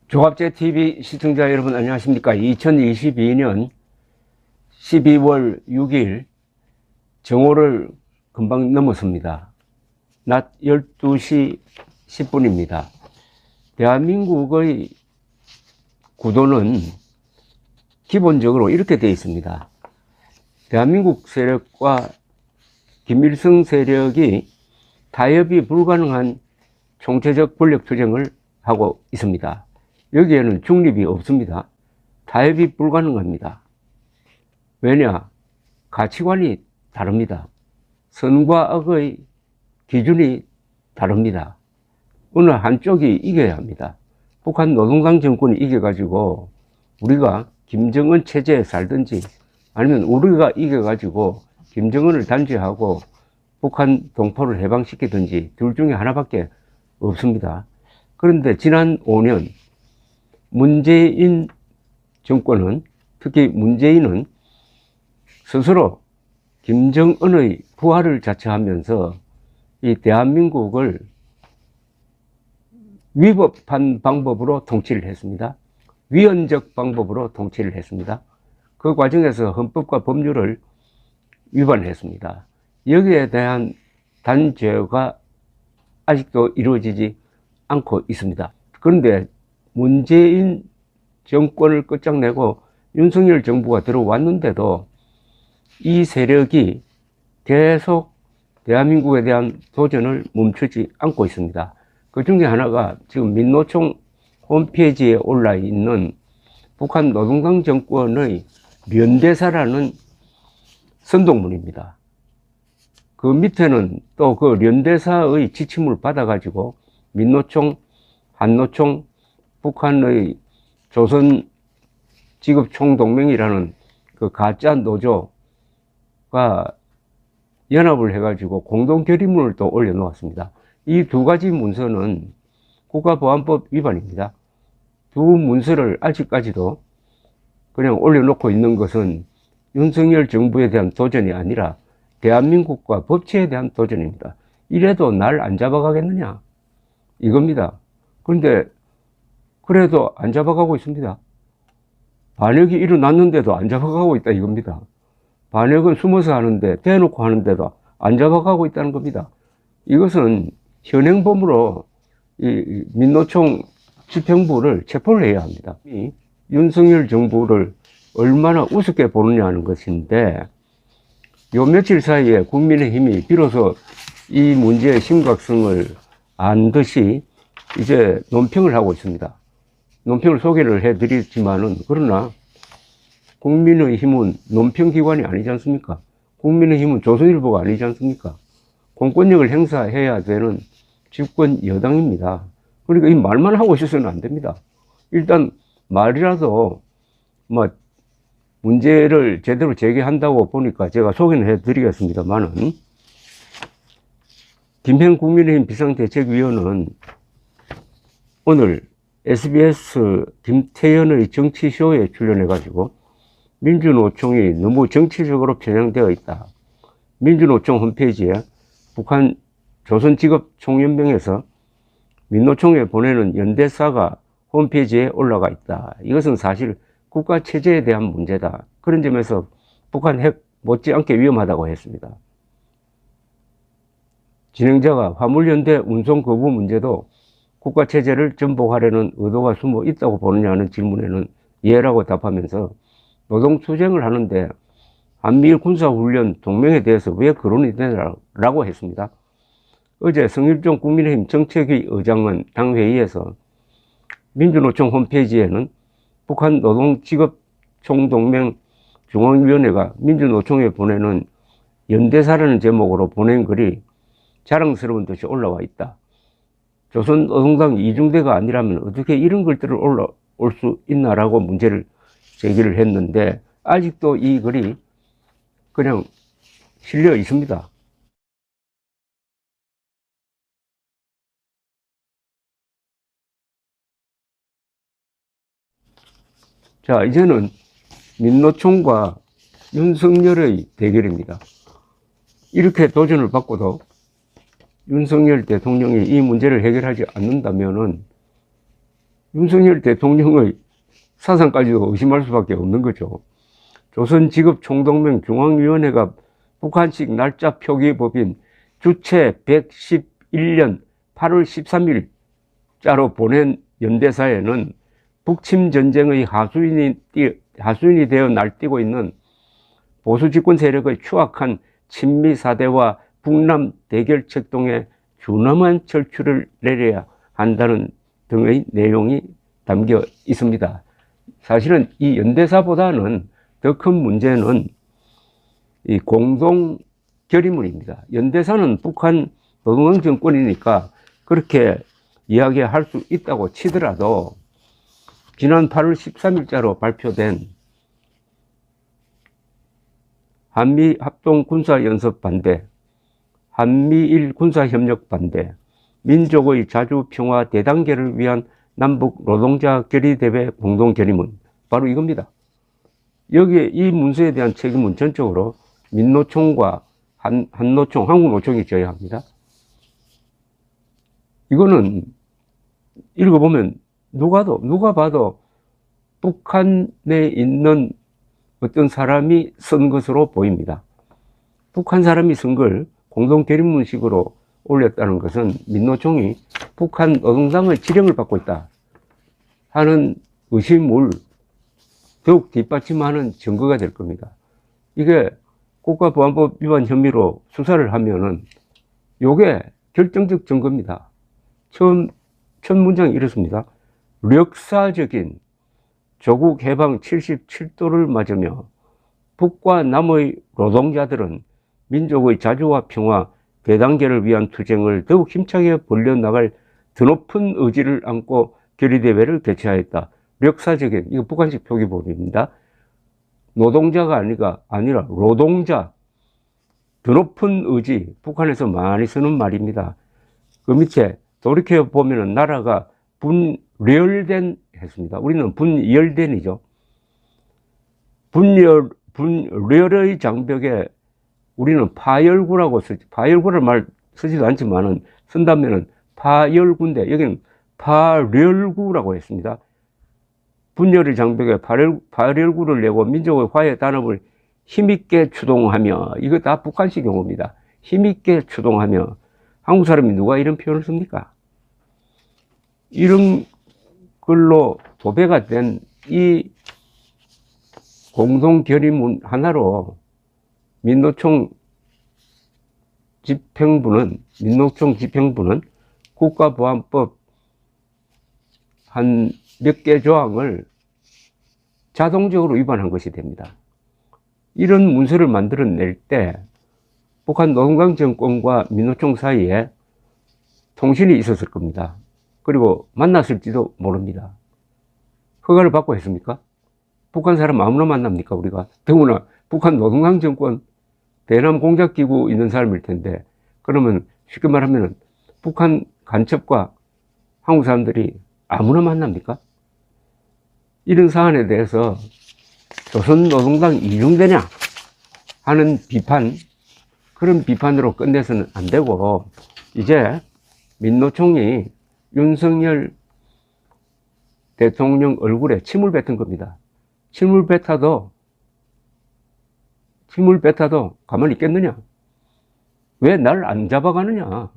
조갑제TV 시청자 여러분 안녕하십니까. 2022년 12월 6일 정오를 금방 넘었습니다. 낮 12시 10분입니다. 대한민국의 구도는 기본적으로 이렇게 되어 있습니다. 대한민국 세력과 김일성 세력이 타협이 불가능한 총체적 권력투쟁을 하고 있습니다. 여기에는 중립이 없습니다. 타협이 불가능합니다. 왜냐? 가치관이 다릅니다. 선과 악의 기준이 다릅니다. 어느 한쪽이 이겨야 합니다. 북한 노동당 정권이 이겨가지고 우리가 김정은 체제에 살든지 아니면 우리가 이겨가지고 김정은을 단죄하고 북한 동포를 해방시키든지 둘 중에 하나밖에 없습니다. 그런데 지난 5년 문재인 정권은, 특히 문재인은 스스로 김정은의 부활을 자처하면서 이 대한민국을 위법한 방법으로 통치를 했습니다. 위헌적 방법으로 통치를 했습니다. 그 과정에서 헌법과 법률을 위반했습니다. 여기에 대한 단죄가 아직도 이루어지지 않고 있습니다. 그런데 문재인 정권을 끝장내고 윤석열 정부가 들어왔는데도 이 세력이 계속 대한민국에 대한 도전을 멈추지 않고 있습니다. 그 중에 하나가 지금 민노총 홈페이지에 올라 있는 북한 노동당 정권의 련대사라는 선동문입니다. 그 밑에는 또 그 련대사의 지침을 받아가지고 민노총, 한노총, 북한의 조선직업총동맹이라는 그 가짜 노조가 연합을 해가지고 공동결의문을 또 올려놓았습니다. 이 두 가지 문서는 국가보안법 위반입니다. 두 문서를 아직까지도 그냥 올려놓고 있는 것은 윤석열 정부에 대한 도전이 아니라 대한민국과 법치에 대한 도전입니다. 이래도 날 안 잡아가겠느냐? 이겁니다. 그런데 그래도 안 잡아가고 있습니다. 반역이 일어났는데도 안 잡아가고 있다 이겁니다. 반역은 숨어서 하는데 대놓고 하는데도 안 잡아가고 있다는 겁니다. 이것은 현행범으로 이 민노총 집행부를 체포를 해야 합니다. 윤석열 정부를 얼마나 우습게 보느냐는 것인데, 요 며칠 사이에 국민의힘이 비로소 이 문제의 심각성을 안 듯이 이제 논평을 하고 있습니다. 논평을 소개를 해드리지만은, 그러나 국민의힘은 논평기관이 아니지 않습니까? 국민의힘은 조선일보가 아니지 않습니까? 공권력을 행사해야 되는 집권 여당입니다. 그러니까 이 말만 하고 있어서는 안 됩니다. 일단 말이라도 뭐 문제를 제대로 제기한다고 보니까 제가 소개는 해드리겠습니다만은, 김행 국민의힘 비상대책위원은 오늘 SBS 김태현의 정치쇼에 출연해가지고 민주노총이 너무 정치적으로 편향되어 있다. 민주노총 홈페이지에 북한 조선직업총연맹에서 민노총에 보내는 연대사가 홈페이지에 올라가 있다. 이것은 사실 국가체제에 대한 문제다. 그런 점에서 북한 핵 못지않게 위험하다고 했습니다. 진행자가 화물연대 운송 거부 문제도 국가체제를 전복하려는 의도가 숨어 있다고 보느냐는 질문에는 예라고 답하면서 노동투쟁을 하는데 한미일 군사훈련 동맹에 대해서 왜 거론이 되냐라고 했습니다. 어제 성일종 국민의힘 정책위 의장은 당회의에서 민주노총 홈페이지에는 북한 노동직업총동맹 중앙위원회가 민주노총에 보내는 연대사라는 제목으로 보낸 글이 자랑스러운 듯이 올라와 있다. 조선노동당 이중대가 아니라면 어떻게 이런 글들을 올라올 수 있나라고 문제를 제기를 했는데, 아직도 이 글이 그냥 실려 있습니다. 자, 이제는 민노총과 윤석열의 대결입니다. 이렇게 도전을 받고도 윤석열 대통령이 이 문제를 해결하지 않는다면은 윤석열 대통령의 사상까지도 의심할 수밖에 없는 거죠. 조선직업총동맹 중앙위원회가 북한식 날짜 표기법인 주체 111년 8월 13일 자로 보낸 연대사에는 북침전쟁의 하수인이 되어 날뛰고 있는 보수집권 세력의 추악한 친미사대와 북남 대결책동에 준엄한 절출을 내려야 한다는 등의 내용이 담겨 있습니다. 사실은 이 연대사보다는 더 큰 문제는 이 공동 결의문입니다. 연대사는 북한 노동당 정권이니까 그렇게 이야기할 수 있다고 치더라도 지난 8월 13일자로 발표된 한미 합동 군사연습 반대, 한미일 군사협력 반대, 민족의 자주평화 대단계를 위한 남북 노동자 결의대회 공동결의문, 바로 이겁니다. 여기에 이 문서에 대한 책임은 전적으로 민노총과 한노총, 한국노총이 져야 합니다. 이거는 읽어보면 누가 봐도 북한에 있는 어떤 사람이 쓴 것으로 보입니다. 북한 사람이 쓴 걸 공동결의문식으로 올렸다는 것은 민노총이 북한 노동당의 지령을 받고 있다 하는 의심을 더욱 뒷받침하는 증거가 될 겁니다. 이게 국가보안법 위반 혐의로 수사를 하면은 요게 결정적 증거입니다. 첫 문장이 이렇습니다. 역사적인 조국 해방 77도를 맞으며 북과 남의 노동자들은 민족의 자주와 평화, 대단계를 위한 투쟁을 더욱 힘차게 벌려나갈 드높은 의지를 안고 결의대회를 개최하였다. 역사적인, 이거 북한식 표기법입니다. 노동자가 아니라 노동자, 드높은 의지, 북한에서 많이 쓰는 말입니다. 그 밑에 돌이켜보면 나라가 분열된 했습니다. 우리는 분열된이죠. 분열의 장벽에 우리는 파열구라고 쓰지, 파열구를 말 쓰지도 않지만은 쓴다면은 파열구인데 여기는 파열구라고 했습니다. 분열의 장벽에 파열구를 내고 민족의 화해 단합을 힘있게 추동하며, 이거 다 북한식 용어입니다. 힘있게 추동하며. 한국 사람이 누가 이런 표현을 씁니까? 이런 글로 도배가 된 이 공동결의문 하나로 민노총 집행부는 국가보안법 한 몇 개 조항을 자동적으로 위반한 것이 됩니다. 이런 문서를 만들어낼 때 북한 노동당 정권과 민노총 사이에 통신이 있었을 겁니다. 그리고 만났을지도 모릅니다. 허가를 받고 했습니까? 북한 사람 아무나 만납니까, 우리가? 더구나 북한 노동당 정권 대남 공작기구 있는 사람일 텐데, 그러면 쉽게 말하면 북한 간첩과 한국 사람들이 아무나 만납니까? 이런 사안에 대해서 조선노동당 이중되냐 하는 비판, 그런 비판으로 끝내서는 안 되고, 이제 민노총이 윤석열 대통령 얼굴에 침을 뱉은 겁니다. 침을 뱉어도 가만히 있겠느냐? 왜 날 안 잡아가느냐?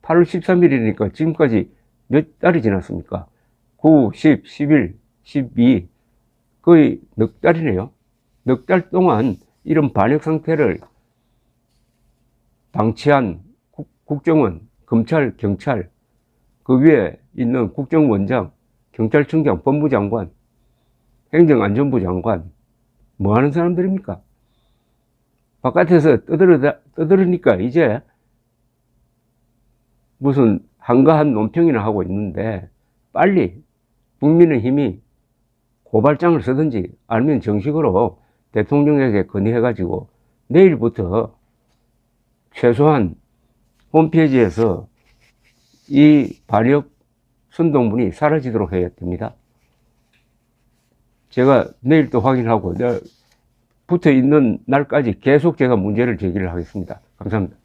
8월 13일이니까 지금까지 몇 달이 지났습니까? 9, 10, 11, 12, 거의 넉 달이네요. 넉 달 동안 이런 반역 상태를 방치한 국정원, 검찰, 경찰, 그 위에 있는 국정원장, 경찰청장, 법무장관, 행정안전부 장관, 뭐 하는 사람들입니까? 바깥에서 떠들으니까 이제 무슨 한가한 논평이나 하고 있는데, 빨리 국민의힘이 고발장을 쓰든지 아니면 정식으로 대통령에게 건의해가지고 내일부터 최소한 홈페이지에서 이 반역 선동문이 사라지도록 해야 됩니다. 제가 내일 또 확인하고 붙어 있는 날까지 계속 제가 문제를 제기를 하겠습니다. 감사합니다.